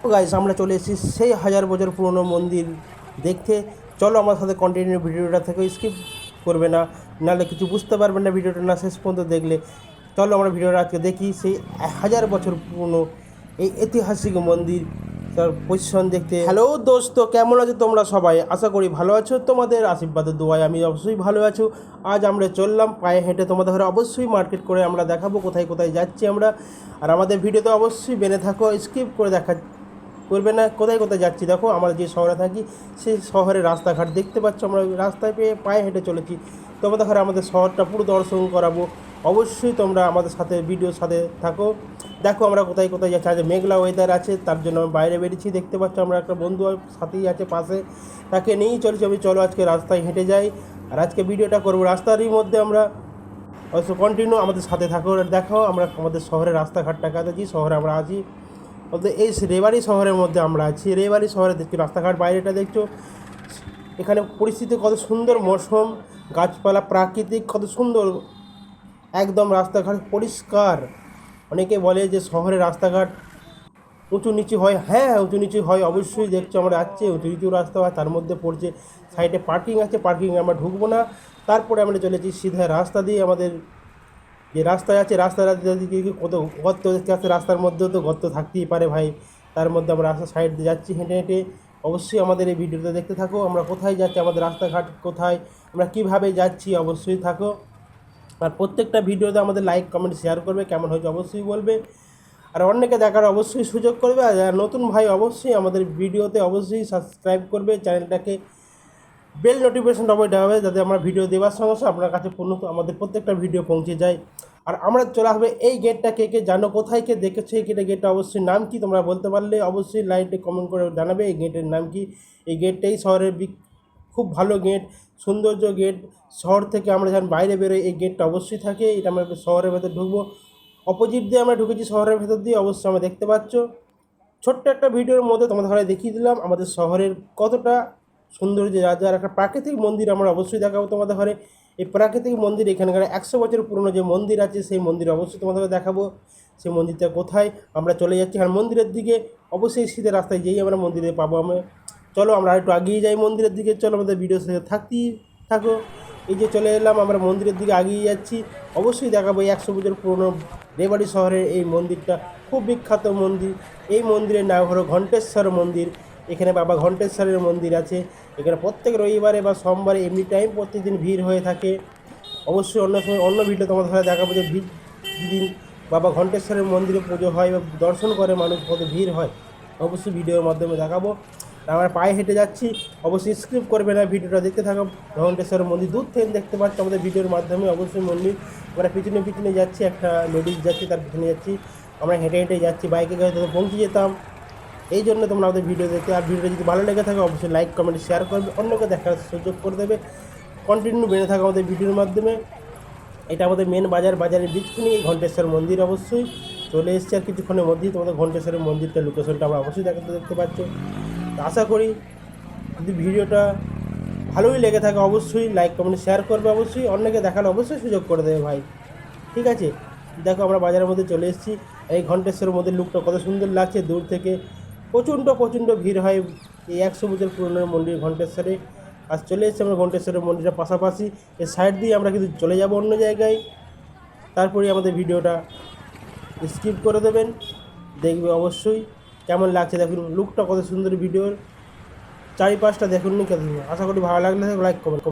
তো গাইস আমরা চলে এসেছি সেই 1000 বছর পুরনো মন্দির দেখতে। চলো আমার সাথে কন্টিনিউ ভিডিওটা থেকে স্কিপ করবে না, নাহলে কিছু বুঝতে পারবেন না ভিডিওটা না শেষ পর্যন্ত দেখলে। চলো আমরা ভিডিওটা আজকে দেখি সেই 1000 বছর পুরনো এই ঐতিহাসিক মন্দির তার পজিশন দেখতে। হ্যালো দোস্ত, কেমন আছো তোমরা সবাই? আশা করি ভালো আছো, তোমাদের আশীর্বাদের দোয়ায় আমি অবশ্যই ভালো আছো। আজ আমরা চললাম পায়ে হেঁটে তোমাদের ঘরে, অবশ্যই মার্কেট করে আমরা দেখাবো কোথায় কোথায় যাচ্ছি আমরা। আর আমাদের ভিডিওতে অবশ্যই বেনে থাকো, স্কিপ করে দেখা করবে না কোথায় কোথায় যাচ্ছি। দেখো আমরা যে শহরে থাকি সেই শহরের রাস্তাঘাট দেখতে পাচ্ছ, আমরা রাস্তায় পেয়ে পায়ে হেঁটে চলেছি। তোমাদের ঘরে আমাদের শহরটা পুরো দর্শন করাবো, অবশ্যই তোমরা আমাদের সাথে ভিডিওর সাথে থাকো। দেখো আমরা কোথায় কোথায় যাচ্ছি। আজ মেঘলা ওয়েদার আছে, তার জন্য আমি বাইরে বেরিয়েছি। দেখতে পাচ্ছ আমরা একটা বন্ধু সাথেই আছে পাশে, তাকে নিয়েই চলেছি আমি। চলো আজকে রাস্তায় হেঁটে যাই, আর আজকে ভিডিওটা করবো রাস্তারই মধ্যে। আমরা অবশ্য কন্টিনিউ আমাদের সাথে থাকো। আর দেখো আমরা আমাদের শহরের রাস্তাঘাটটা কাটাচ্ছি, শহরে আমরা আছি বলতে এই রেবারি শহরের মধ্যে আমরা আছি। রেবারি শহরে দেখছি রাস্তাঘাট, বাইরেটা দেখছো, এখানে পরিস্থিতি কত সুন্দর, মৌসুম, গাছপালা, প্রাকৃতিক কত সুন্দর, একদম রাস্তাঘাট পরিষ্কার। অনেকে বলে যে শহরের রাস্তাঘাট উঁচু নিচু হয়, হ্যাঁ উঁচু নিচু হয় অবশ্যই। দেখছো আমরা যাচ্ছি উঁচু নিচু রাস্তা হয়, তার মধ্যে পড়ছে সাইডে পার্কিং আছে, পার্কিংয়ে আমরা ঢুকবো না। তারপরে আমরা চলেছি সিধা রাস্তা দিয়ে। আমাদের যে রাস্তায় আছে রাস্তার দিকে কত গর্ত দেখতে আছে, রাস্তার মধ্যেও তো গর্ত থাকতেই পারে ভাই। তার মধ্যে আমরা রাস্তার সাইড দিয়ে যাচ্ছি হেঁটে হেঁটে। অবশ্যই আমাদের এই ভিডিওটা দেখতে থাকো, আমরা কোথায় যাচ্ছি, আমাদের রাস্তাঘাট কোথায়, আমরা কীভাবে যাচ্ছি, অবশ্যই থাকো। আর প্রত্যেকটা ভিডিওতে আমাদের লাইক কমেন্ট শেয়ার করবে, কেমন হয়েছে অবশ্যই বলবে। আর অন্যকে দেখার অবশ্যই সুযোগ করবে। আর নতুন ভাই অবশ্যই আমাদের ভিডিওতে অবশ্যই সাবস্ক্রাইব করবে চ্যানেলটাকে, বেল নোটিফিকেশনটা অবশ্যই হবে, যাতে আমরা ভিডিও দেওয়ার সঙ্গে সঙ্গে আপনার কাছে আমাদের প্রত্যেকটা ভিডিও পৌঁছে যায়। আর আমরা চলে আসবে এই গেটটা, কে কে জানো, কোথায় কে দেখেছো এই গেটটা অবশ্যই নাম কি তোমরা বলতে পারলে অবশ্যই লাইভে কমেন্ট করে জানাবে এই গেটের নাম কি। এই গেটটাই শহরের খুব ভালো গেট, সৌন্দর্য গেট। শহর থেকে আমরা যখন বাইরে বেরোই এই গেটটা অবশ্যই থাকে। এটা আমরা শহরের ভেতর ঢুকবো, অপোজিট দিয়ে আমরা ঢুকেছি শহরের ভেতর দিয়ে, অবশ্যই আমরা দেখতে পাচ্ছ। ছোট্ট একটা ভিডিওর মধ্যে তোমাদের ঘরে দেখিয়ে দিলাম আমাদের শহরের কতটা সৌন্দর্য, রাজার একটা প্রাকৃতিক মন্দির আমরা অবশ্যই দেখাবো তোমাদের ঘরে। এই প্রাকৃতিক মন্দির, এখানকার 100 বছর পুরনো যে মন্দির আছে সেই মন্দির অবশ্যই তোমাদের দেখাবো। সেই মন্দিরটা কোথায়, আমরা চলে যাচ্ছি আর মন্দিরের দিকে। অবশ্যই সিধে রাস্তায় যেই আমরা মন্দিরে পাবো আমরা। চলো আমরা একটু আগিয়ে যাই মন্দিরের দিকে, চলো আমাদের ভিডিওর সাথে থাকতেই থাকো। এই যে চলে এলাম আমরা মন্দিরের দিকে এগিয়ে যাচ্ছি, অবশ্যই দেখাবো এই 100 বছর পুরনো রেবাড়ি শহরের এই মন্দিরটা, খুব বিখ্যাত মন্দির। এই মন্দিরের নাম হলো ঘণ্টেশ্বর মন্দির। এখানে বাবা ঘণ্টেশ্বরের মন্দির আছে। এখানে প্রত্যেক রবিবারে বা সোমবারে এমনি টাইম প্রত্যেকদিন ভিড় হয়ে থাকে। অবশ্যই অন্য সময় অন্য ভিডিও তোমাদের ঘরে দেখাবো যে দিন বাবা ঘণ্টেশ্বরের মন্দিরে পুজো হয় বা দর্শন করে মানুষ, কত ভিড় হয় অবশ্যই ভিডিওর মাধ্যমে দেখাবো। আমরা পায়ে হেঁটে যাচ্ছি, অবশ্যই স্কিপ করবে না, ভিডিওটা দেখতে থাকো। ঘণ্টেশ্বর মন্দির দূর থেকে দেখতে পাচ্ছ আমাদের ভিডিওর মাধ্যমে, অবশ্যই মন্দির। আমরা পিছনে পিছনে যাচ্ছি, একটা লেডিস যাচ্ছি তার পিছনে যাচ্ছি। আমরা হেঁটে হেঁটে যাচ্ছি, বাইকে গেলে তো পৌঁছে যেতাম। এই জন্য তোমরা আমাদের ভিডিও দেখতে। আর ভিডিওটা যদি ভালো লেগে থাকে অবশ্যই লাইক কমেন্ট শেয়ার করবে, অন্যকে দেখার সুযোগ করে দেবে। কন্টিনিউ বেড়ে থাকো আমাদের ভিডিওর মাধ্যমে। এটা আমাদের মেন বাজার, বাজারের বীজকুনি এই ঘণ্টেশ্বর মন্দির অবশ্যই চলে এসছে। আর কিছুক্ষণের মধ্যেই তোমাদের ঘণ্টেশ্বরের মন্দিরটা লোকেশনটা আমরা অবশ্যই দেখতে পাচ্ছ। তো আশা করি যদি ভিডিওটা ভালোই লেগে থাকে অবশ্যই লাইক কমেন্ট শেয়ার করবে, অবশ্যই অন্যকে দেখানো অবশ্যই সুযোগ করে দেবে ভাই, ঠিক আছে। দেখো আমরা বাজারের মধ্যে চলে এসেছি। এই ঘণ্টেশ্বরের মধ্যে লুকটা কত সুন্দর লাগছে দূর থেকে। প্রচণ্ড ভিড় হয় এই 100 বছর পুরনো মন্দির ঘণ্টেশ্বরে। আজ চলে এসেছি আমরা ঘণ্টেশ্বরের মন্দিরের পাশাপাশি, এর সাইড দিয়ে আমরা কিন্তু চলে যাব অন্য জায়গায়। তারপরে আমাদের ভিডিওটা স্কিপ করে দেবেন, দেখবে অবশ্যই কেমন লাগছে। দেখুন লুকটা কত সুন্দর ভিডিওর, চারিপাশটা দেখুন নি কেন। আশা করি ভালো লাগলে লাইক কমেন্ট।